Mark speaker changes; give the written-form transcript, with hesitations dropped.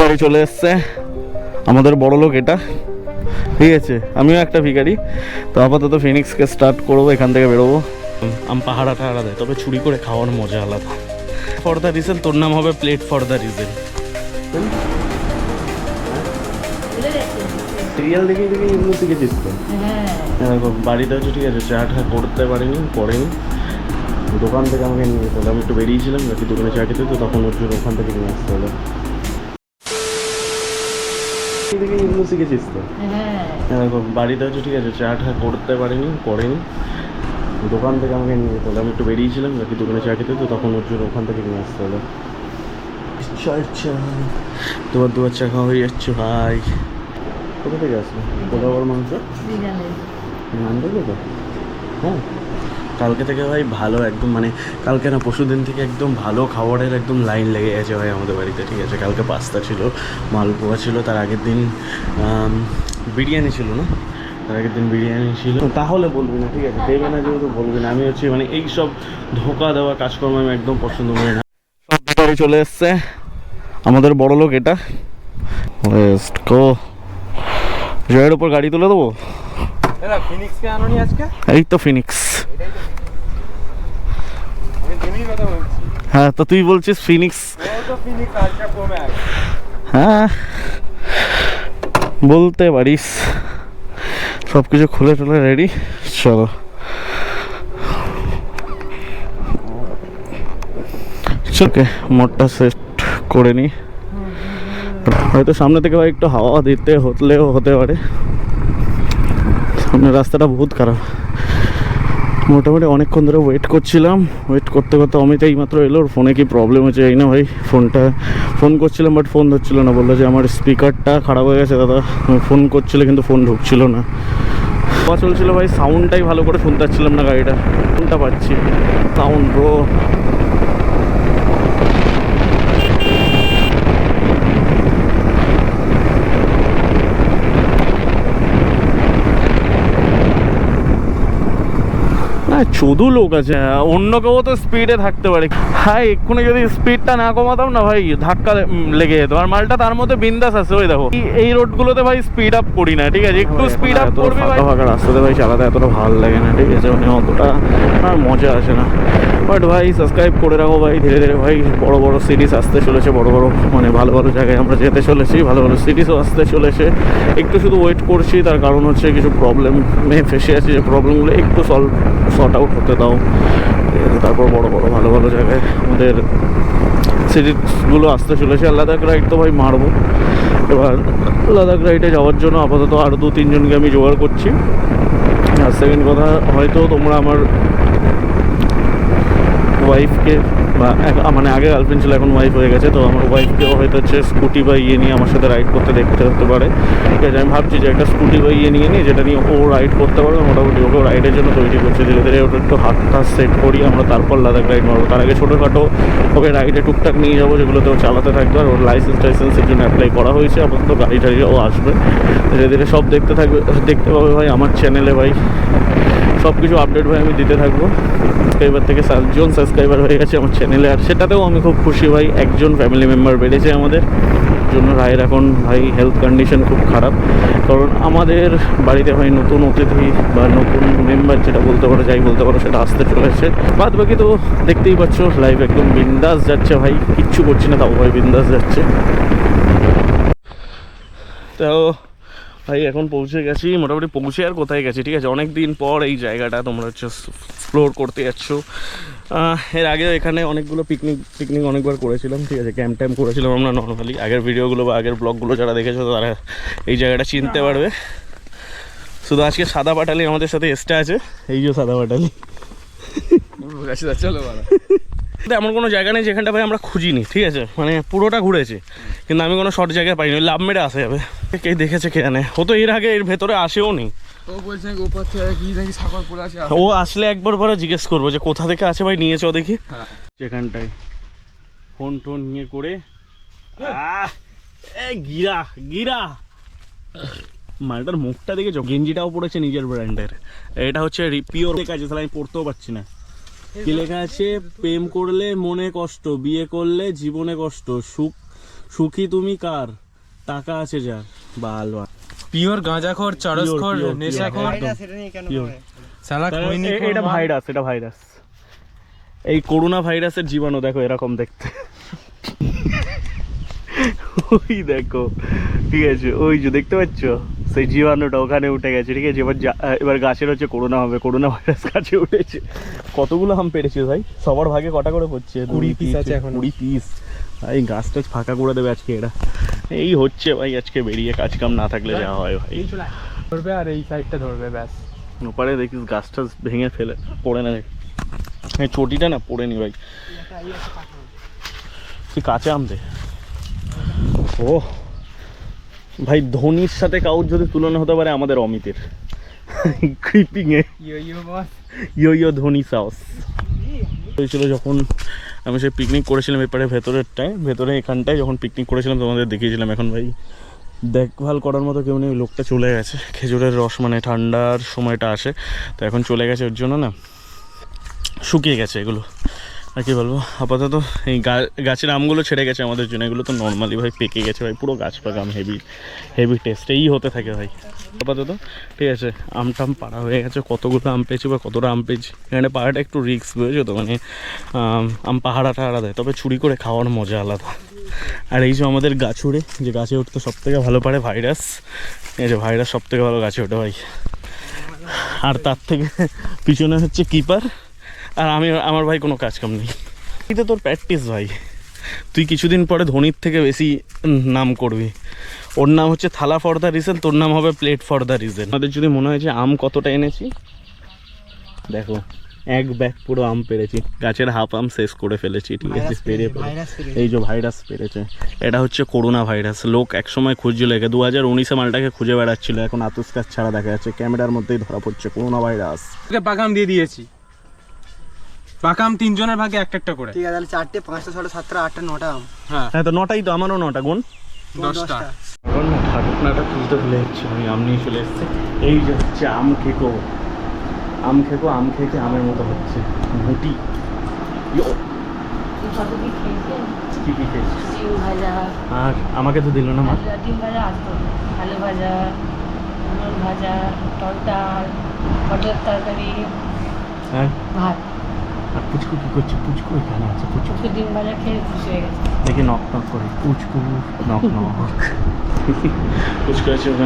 Speaker 1: গাড়ি চলে এসছে আমাদের বড় লোক এটা, ঠিক আছে। আমিও একটা ভিখারি, তো আপাতত ফিনিক্সকে স্টার্ট করবো, এখান থেকে বেরোবো। পাহাড়া টাহাড়া দেয়, তবে চুরি করে খাওয়ার মজা আলাদা। ফর দ্য রিজন, তোর নাম হবে plate for the reason. Serial দেখে দেখে এগুলো শিখেছিস তো? হ্যাঁ, বাড়িতে হচ্ছে, ঠিক আছে, চা টা করতে পারিনি, করেনি। দোকান থেকে আমাকে নিয়ে যেতে হলো, আমি একটু বেরিয়েছিলাম নাকি দোকানে চা খেতে, তো তখন ওর জন্য ওখান থেকে নিয়ে আসতে হলো। দেখে এগুলো শিখেছিস তো? হ্যাঁ, বাড়িতে হচ্ছে, ঠিক আছে, চা টা করতে পারিনি, করেনি। দোকান থেকে আমাকে নিয়ে যেতে হলো, আমি একটু বেরিয়েছিলাম নাকি দোকানে চা খেতে, তো তখন ওর জন্য ওখান থেকে নিয়ে আসতে হলো। আচ্ছা আচ্ছা, তোমার চা খাওয়া হয়ে যাচ্ছে ভাই। কোথা থেকে আসলো? কোথা বড় মাংস আনতে তো? হ্যাঁ, কালকে থেকে ভাই ভালো একদম, মানে কালকে না পরশুদিন থেকে একদম ভালো খাবারের একদম লাইন লেগে গেছে ভাই আমাদের বাড়িতে, ঠিক আছে। কালকে পাস্তা ছিল, মালপোয়া ছিল, তার আগের দিন বিরিয়ানি ছিল না, তার আগের দিন বিরিয়ানি ছিল। তাহলে বলবি না, ঠিক আছে, দেবে না যেহেতু বলবি না। আমি হচ্ছে মানে এই সব ধোকা দেওয়া কাজকর্ম আমি একদম পছন্দ করি না। সব গাড়ি চলে এসছে আমাদের বড় লোক এটা, ওয়েস্ট কো জয়ের উপর গাড়ি তুলে দেবো।
Speaker 2: ফিনিক্সকে আনোনি আজকে?
Speaker 1: এই তো ফিনিক্স। হ্যাঁ, তো তুই বলছিস ফিনিক্স? হ্যাঁ, বলতে পারিস। সব কিছু খুলে টুলে রেডি, চলো। ওকে, মোটটা সেট করে নি। হয়তো সামনে থেকে ভাই একটু হাওয়া দিতে হলেও হতে পারে, সামনের রাস্তাটা বহুত খারাপ। মোটামুটি অনেকক্ষণ ধরে ওয়েট করছিলাম, ওয়েট করতে করতে অমিত এইমাত্র এলো। ওর ফোনে কি প্রবলেম হচ্ছে এই না ভাই, ফোন করছিলাম বাট ফোন ধরছিল না। বললো যে আমার স্পিকারটা খারাপ হয়ে গেছে দাদা। ফোন করছিল কিন্তু ফোন ঢুকছিল না। চলছিল ভাই, সাউন্ডটাই ভালো করে শুনতে পাচ্ছিলাম না গাড়িটা। কোনটা পাচ্ছি সাউন্ড ব্রো। শুধু লোক আছে, অন্য কেউ তো স্পিডে থাকতে পারে। হ্যাঁ, এক্ষুনি যদি স্পিডটা না কমাতাম না ভাই, ধাক্কা লেগে যেত। আর মালটা তার মধ্যে বিন্দাস আছে। ওই দেখো, এই রোডগুলোতে ভাই স্পিড আপ করি না, ঠিক আছে। একটু স্পিড আপ করবি ভাই, ফাঁকা রাস্তাতে ভাই চালাতে এতটা ভালো লাগে না, ঠিক আছে। মানে অতটা আর মজা আসে না। বাট ভাই সাবস্ক্রাইব করে রাখো ভাই, ধীরে ধীরে ভাই বড় বড় সিরিজ আসতে চলেছে, বড় বড় মানে ভালো ভালো জায়গায় আমরা যেতে চলেছি, ভালো ভালো সিরিজও আসতে চলেছে। একটু শুধু ওয়েট করছি, তার কারণ হচ্ছে কিছু প্রবলেমে ফেসে আছি, যে প্রবলেমগুলো একটু সর্ট আউট হতে দাও, তারপর বড় বড় ভালো ভালো জায়গায় আমাদের সিরিজগুলো আসতে চলেছে। আর লাদাখ রাইড তো ভাই মারবো। এবার লাদাখ রাইডে যাওয়ার জন্য আপাতত আরও 2-3 জনকে আমি জোগাড় করছি। আর সেকেন্ড কথা, হয়তো তোমরা আমার ওয়াইফকে, বা মানে আগে গার্লফ্রেন্ড ছিল, এখন ওয়াইফ হয়ে গেছে, তো আমার ওয়াইফকেও হয়তো হচ্ছে স্কুটি বা ইয়ে নিয়ে আমার সাথে রাইড করতে দেখতে হতে পারে, ঠিক আছে। আমি ভাবছি যে একটা স্কুটি বা ইয়ে নিয়ে নিই, যেটা নিয়ে ও রাইড করতে পারবে। মোটামুটি ওকেও রাইডের জন্য তৈরি করছে ধীরে ধীরে। ওটা একটু হাতটা সেট করি আমরা, তারপর লাদাখ রাইড মারবো। তার আগে ছোটোখাটো ওকে রাইডে টুকটাক নিয়ে যাবো, যেগুলোতেও চালাতে থাকবে। আর ওর টাইসেন্সের জন্য অ্যাপ্লাই করা হয়েছে, আপাতত গাড়ি টাড়িও আসবে ধীরে ধীরে, সব দেখতে পাবে ভাই আমার চ্যানেলে ভাই। সব কিছু আপডেট ভাই আমি দিতে থাকবো। সাবস্ক্রাইবার থেকে 7 জন সাবস্ক্রাইবার হয়ে গেছে আমার চ্যানেলে, আর সেটাতেও আমি খুব খুশি ভাই। একজন ফ্যামিলি মেম্বার বেড়েছে আমাদের জন্য। রায়ের এখন ভাই হেলথ কন্ডিশন খুব খারাপ, কারণ আমাদের বাড়িতে ভাই নতুন অতিথি বা নতুন মেম্বার যেটা বলতে পারো, যাই বলতে পারো, সেটা আসতে চলেছে। বাদ বাকি তো দেখতেই পাচ্ছ, লাইভ একদম বিন্দাস যাচ্ছে ভাই, কিচ্ছু করছি না, তাও ভাই বিন্দাস যাচ্ছে। তো ভাই এখন পৌঁছে গেছি, মোটামুটি পৌঁছে আর কোথায় গেছি, ঠিক আছে। অনেক দিন পর এই জায়গাটা তোমরা হচ্ছে এক্সপ্লোর করতে যাচ্ছ। এর আগে এখানে অনেকগুলো পিকনিক অনেকবার করেছিলাম, ঠিক আছে। ক্যাম্প ট্যাম্প করেছিলাম আমরা নর্মালি। আগের ভিডিওগুলো বা আগের ব্লগগুলো যারা দেখেছো তারা এই জায়গাটা চিনতে পারবে। শুধু আজকে সাদা পাটালি আমাদের সাথে এক্সট্রা আছে, এই যে সাদা পাটালি।
Speaker 2: চলো,
Speaker 1: এমন কোনো জায়গা নেই যেখানটা ভাই আমরা খুঁজিনি, ঠিক আছে। মানে পুরোটা ঘুরেছি, কিন্তু আমি কোনো শর্ট জায়গায় পাইনি। লাভ মেরে আসা যাবে, কে দেখেছে কে জানে। ও তো এর আগে এর ভেতরে আসেও নি। ও আসলে একবার পরে জিজ্ঞেস করবো যে কোথা থেকে আছে ভাই, নিয়েছো দেখি। যেখানটায় ফোন টোন নিয়ে করে গিরা মালটার মুখটা দেখেছো, গেঞ্জিটাও পড়েছে নিজের ব্র্যান্ডের। এটা হচ্ছে পিওর কাছে, তাহলে আমি পড়তেও পারছি না কি লেখা আছে। প্রেম করলে মনে কষ্ট, বিয়ে করলে জীবনে কষ্ট, সুখী তুমি কার, টাকা আছে যার, বাল
Speaker 2: পিওর গাঁজাখোর, চরসখোর,
Speaker 1: pure,
Speaker 2: নেশাখোর,
Speaker 3: সেটা নিয়ে কেন
Speaker 1: Pure.
Speaker 3: করে?
Speaker 2: শালা খৈনি খোর
Speaker 1: এটা
Speaker 2: মাল।
Speaker 1: ভাইরাস, এটা ভাইরাস। এই করোনা ভাইরাসের জীবাণু দেখো এরকম দেখতে। ওই দেখো, ঠিক আছে, ওই যে দেখতে পাচ্ছ সেই জীবাণুটা ওখানে উঠে গেছে, ঠিক আছে। এবার গাছের হচ্ছে করোনা হবে, করোনা ভাইরাস গাছে উঠেছে। কতগুলো আম পেরেছে ভাই? সবার ভাগে কটা করে পড়ছে?
Speaker 2: 20 piece আছে এখনো।
Speaker 1: 20 পিস। এই গাছটা ফাঁকা করে দেবে আজকে এরা। এই হচ্ছে ভাই আজকে বেরিয়ে, কাজ কাম না থাকলে যা হয় ভাই।
Speaker 2: ধরবে আর এই সাইডটা ধরবে ব্যাস।
Speaker 1: ওপারে দেখিস গাছটা ভেঙে ফেলে পড়ে না, এই চটিটা না পড়ে নি ভাই। তুই কাঁচা আম দে। ও ভাই, ধোনির সাথে কাউর যদি তুলনা হতে পারে আমাদের অমিতের ক্রিপিং এ
Speaker 2: ইয়ো বস।
Speaker 1: ইয়ো ধোনি সাউস হয়েছিল যখন আমি সেই পিকনিক করেছিলাম এপারে ভেতরেরটায়, ভেতরে এখানটায় যখন পিকনিক করেছিলাম তোমাদের দেখিয়েছিলাম। এখন ভাই দেখভাল করার মতো কেউ নেই, ওই লোকটা চলে গেছে। খেজুরের রস মানে ঠান্ডার সময়টা আসে, তো এখন চলে গেছে, ওর জন্য না শুকিয়ে গেছে এগুলো। আর কি বলবো, আপাতত এই গাছের আমগুলো ছেড়ে গেছে আমাদের জন্য, এগুলো তো নর্মালি ভাই পেকে গেছে ভাই, পুরো গাছ পাকা আম, হেভি হেভি টেস্ট এই হতে থাকে ভাই আপাতত। ঠিক আছে, আমটাম পাড়া হয়ে গেছে, কতগুলো আম পেয়েছি বা কতটা আম পেয়েছি। এখানে পাহাড়টা একটু রিস্ক বুঝেছো তো, মানে আম পাহাড়া টাহাড়া দেয়, তবে চুরি করে খাওয়ার মজা আলাদা। আর এই যে আমাদের গাছুড়ে, যে গাছে উঠতে সব থেকে ভালো পারে ভাইরাস, এই যে ভাইরাস সব থেকে ভালো গাছে ওঠে ভাই। আর তার থেকে পিছনে হচ্ছে কিপার, আর আমার ভাই কোনো কাজ কাম নেই। এটা তোর প্র্যাকটিস ভাই, তুই কিছুদিন পরে ধোনির থেকে বেশি নাম করবি। ওর নাম হচ্ছে থালা ফর দ্য রিজন, তোর নাম হবে প্লেট ফর দ্য রিজন। আমাদের যদি মনে হয় যে আম কতটা এনেছি, দেখো এক ব্যাগ পুরো আম পেরেছি, গাছের হাফ আম শেষ করে ফেলেছি। ঠিক আছে, পেরে এই যে ভাইরাস পেরেছে, এটা হচ্ছে করোনা ভাইরাস। লোক একসময় খুঁজছিল একে, 2019-এ মালটাকে খুঁজে বেড়াচ্ছিল, এখন আতুস কাজ ছাড়া দেখা যাচ্ছে, ক্যামেরার মধ্যেই ধরা পড়ছে করোনা ভাইরাস।
Speaker 2: ওকে পাকাম দিয়ে দিয়েছি, পাকাম 3 জনের ভাগে একটা একটা করে।
Speaker 3: ঠিক আছে, তাহলে 4টে 5টা 6টা 7টা 8টা 9টা আম।
Speaker 2: হ্যাঁ,
Speaker 1: হ্যাঁ তো 9টাই তো, আমারও 9টা গুণ।
Speaker 2: 10টা।
Speaker 1: এখন না ঠাকুরনাটা খুলতে ভুলে যাচ্ছে, আমি আম নিয়ে চলে এসেছি। এই যে হচ্ছে আম খেকো, আম খেকো, আম খেকে আমের মতো হচ্ছে ঘুটি।
Speaker 4: কত কি খেয়েছেন?
Speaker 1: কি কি খেয়েছিস?
Speaker 4: ডিম ভাজা,
Speaker 1: আর আমাকে তো দিল না মা।
Speaker 4: ডিম ভাজা আসতো, আলু ভাজা, পটল ভাজা, টক ডাল, পটলের তরকারি,
Speaker 1: হ্যাঁ,
Speaker 4: ভাত।
Speaker 1: আর পুচকু কি করছে? পুচকু এখানে আছে, পুচকু
Speaker 4: একটু ডিম ভাজা খেয়ে খুশি হয়ে গেছে।
Speaker 1: দেখি নক নক করে, পুচকু নক নক। পুচকু আছে ওখানে।